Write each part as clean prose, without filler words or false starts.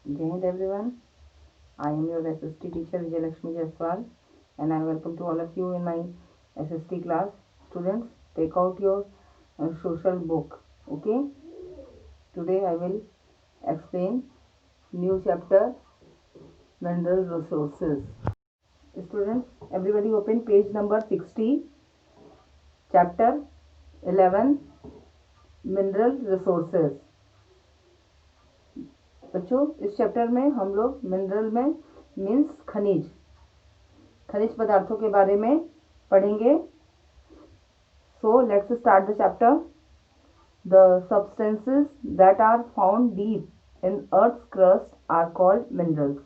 Jai Hind everyone. I am your SST teacher Vijayalakshmi Jaiswal and I welcome to all of you in my SST class. Students, take out your social book. Okay. Today I will explain new chapter mineral resources. Students, everybody open page number 60, chapter 11 mineral resources. बच्चों इस chapter में हम लोग mineral में means खनिज पदार्थों के बारे में पढ़ेंगे. So let's start the chapter. The substances that are found deep in Earth's crust are called minerals.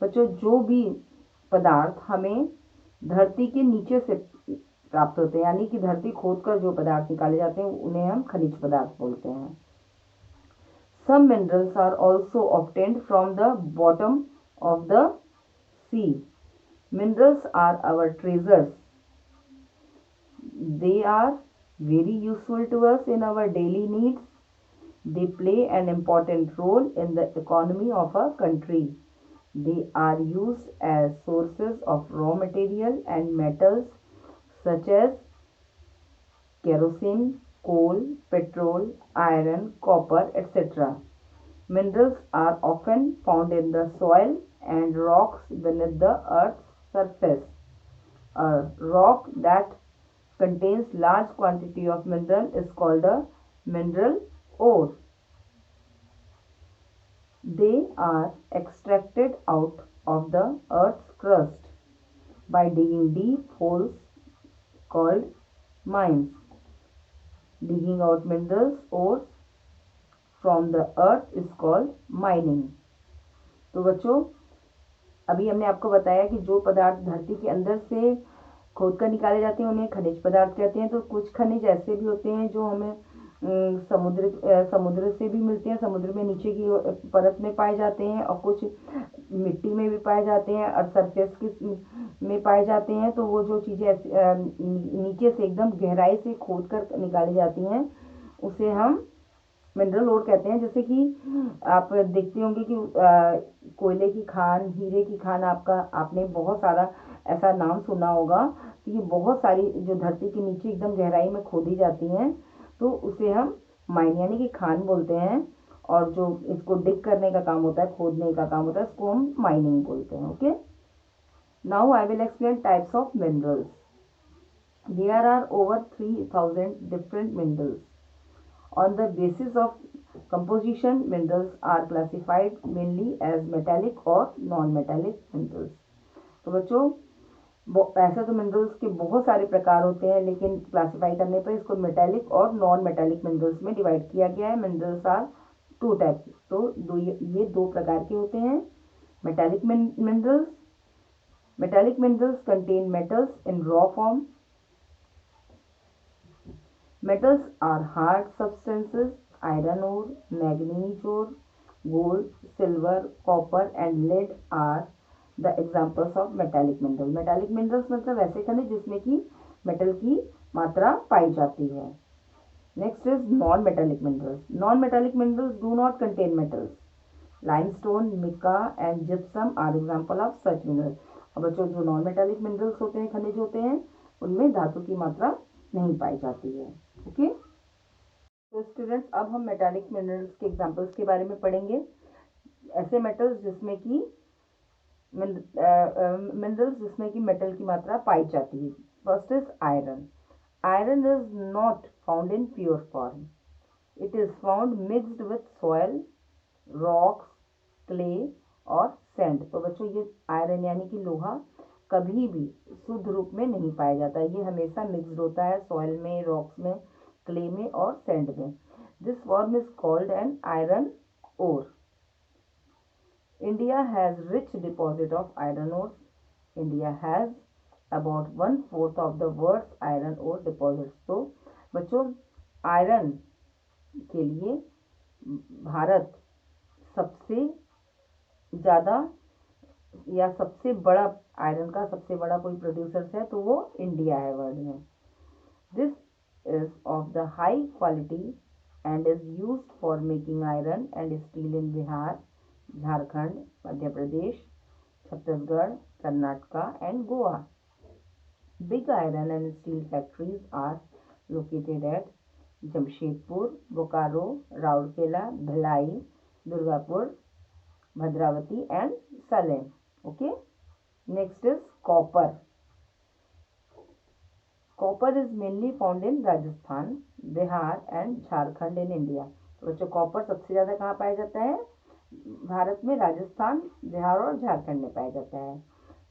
बच्चों जो भी पदार्थ हमें धरती के नीचे से प्राप्त होते हैं यानी कि धरती खोदकर जो पदार्थ निकाले जाते हैं उन्हें हम खनिज पदार्थ बोलते हैं. Some minerals are also obtained from the bottom of the sea. Minerals are our treasures. They are very useful to us in our daily needs. They play an important role in the economy of a country. They are used as sources of raw material and metals such as kerosene, coal, petrol, iron, copper, etc. Minerals are often found in the soil and rocks beneath the earth's surface. A rock that contains large quantity of mineral is called a mineral ore. They are extracted out of the earth's crust by digging deep holes called mines. Digging out minerals ores from the earth is called mining. तो बच्चों अभी हमने आपको बताया कि जो पदार्थ धरती के अंदर से खोद कर निकाले जाते हैं उन्हें खनिज पदार्थ कहते हैं. तो कुछ खनिज ऐसे भी होते हैं जो हमें समुद्र से भी मिलते हैं, समुद्र में नीचे की परत में पाए जाते हैं और कुछ मिट्टी में भी पाए जाते हैं और सरफेस की में पाए जाते हैं. तो वो जो चीज़ें नीचे से एकदम गहराई से खोद कर निकाली जाती हैं उसे हम मिनरल ओर कहते हैं. जैसे कि आप देखते होंगे कि कोयले की खान, हीरे की खान आपने बहुत सारा ऐसा नाम सुना होगा. तो ये बहुत सारी जो धरती के नीचे एकदम गहराई में खोदी जाती हैं तो उसे हम माइन यानी कि खान बोलते हैं. और जो इसको डिग करने का काम होता है, खोदने का काम होता है, इसको हम माइनिंग बोलते हैं. Okay. Now I will explain types of minerals. There are over 3000 different minerals. On the basis of composition, minerals are classified mainly as metallic or non-metallic minerals. तो बच्चों ऐसे तो मिनरल्स के बहुत सारे प्रकार होते हैं लेकिन क्लासिफाई करने पर इसको मेटेलिक और नॉन मेटेलिक मिनरल्स में डिवाइड किया गया है. Minerals are two type. तो ये दो प्रकार के होते हैं. Metallic minerals. Metallic minerals contain metals in raw form. Metals are hard substances. Iron ore, manganese ore, gold, silver, copper and lead are the examples of metallic minerals. Metallic minerals मतलब ऐसे खनिज जिसमें कि मेटल की मात्रा पाई जाती है. Next is non-metallic minerals. Non-metallic minerals do not contain metals. Limestone, mica and gypsum are example of such minerals. अब बच्चों जो नॉन मेटालिक मिनरल्स होते हैं, खनिज होते हैं, उनमें धातु की मात्रा नहीं पाई जाती है. ओके. तो स्टूडेंट्स अब हम मेटालिक मिनरल्स के एग्जांपल्स के बारे में पढ़ेंगे. ऐसे मेटल्स जिसमें कि मिनरल्स जिसमें कि मेटल की मात्रा पाई जाती है. First is iron. Iron is not found in pure form. It is found mixed with soil, rocks, clay और सैंड. तो बच्चों ये आयरन यानी कि लोहा कभी भी शुद्ध रूप में नहीं पाया जाता. ये हमेशा मिक्सड होता है सॉइल में, रॉक्स में, क्ले में और सैंड में. This form is called an iron ore. India has rich deposit of iron ore. India has about 1/4 of the world's iron ore deposits. तो बच्चों आयरन के लिए भारत सबसे ज़्यादा या सबसे बड़ा आयरन का सबसे बड़ा कोई प्रोड्यूसर है तो वो इंडिया है वर्ल्ड में. This is of the high quality and is used for making iron and steel in Bihar, Jharkhand, Madhya Pradesh, Chhattisgarh, Karnataka and Goa. Big iron and steel factories are located at Jamshedpur, Bokaro, Rourkela, Bhilai, Durgapur, Bhadravati and Salem. Okay. Next is copper. Copper is mainly found in Rajasthan, Bihar and Jharkhand in India. तो बच्चों copper सबसे ज़्यादा कहाँ पाया जाता है? भारत में राजस्थान, बिहार और झारखंड में पाया जाता है।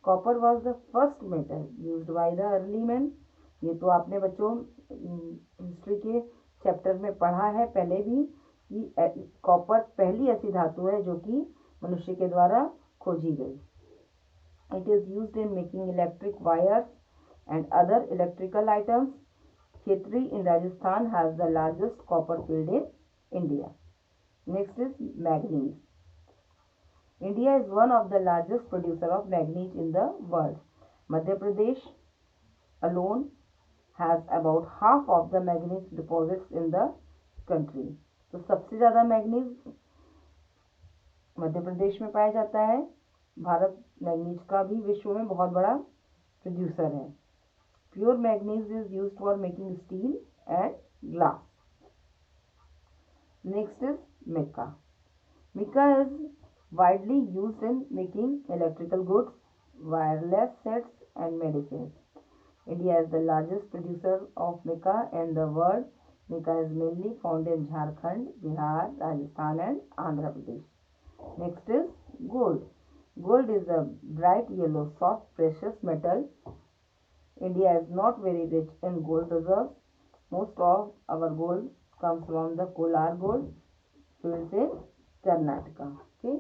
Copper was the first metal used by the early man. ये तो आपने बच्चों हिस्ट्री के चैप्टर में पढ़ा है पहले भी कि कॉपर पहली ऐसी धातु है जो कि मनुष्य के द्वारा खोजी गई। It is used in making electric wires and other electrical items. Khetri in Rajasthan has the largest copper field in India. Next is manganese. India is one of the largest producer of manganese in the world. Madhya Pradesh alone has about half of the manganese deposits in the country. तो सबसे ज़्यादा manganese Madhya Pradesh में पाया जाता है। Bharat manganese का भी विश्व में बहुत बड़ा प्रोड्यूसर है। Pure manganese is used for making steel and glass. Next is mica. Mica is widely used in making electrical goods, wireless sets and medicines. India is the largest producer of mica in the world. Mica is mainly found in Jharkhand, Bihar, Rajasthan and Andhra Pradesh. Next is gold. Gold is a bright yellow, soft, precious metal. India is not very rich in gold reserves. Most of our gold comes from the Kolar gold fields in Karnataka. Okay.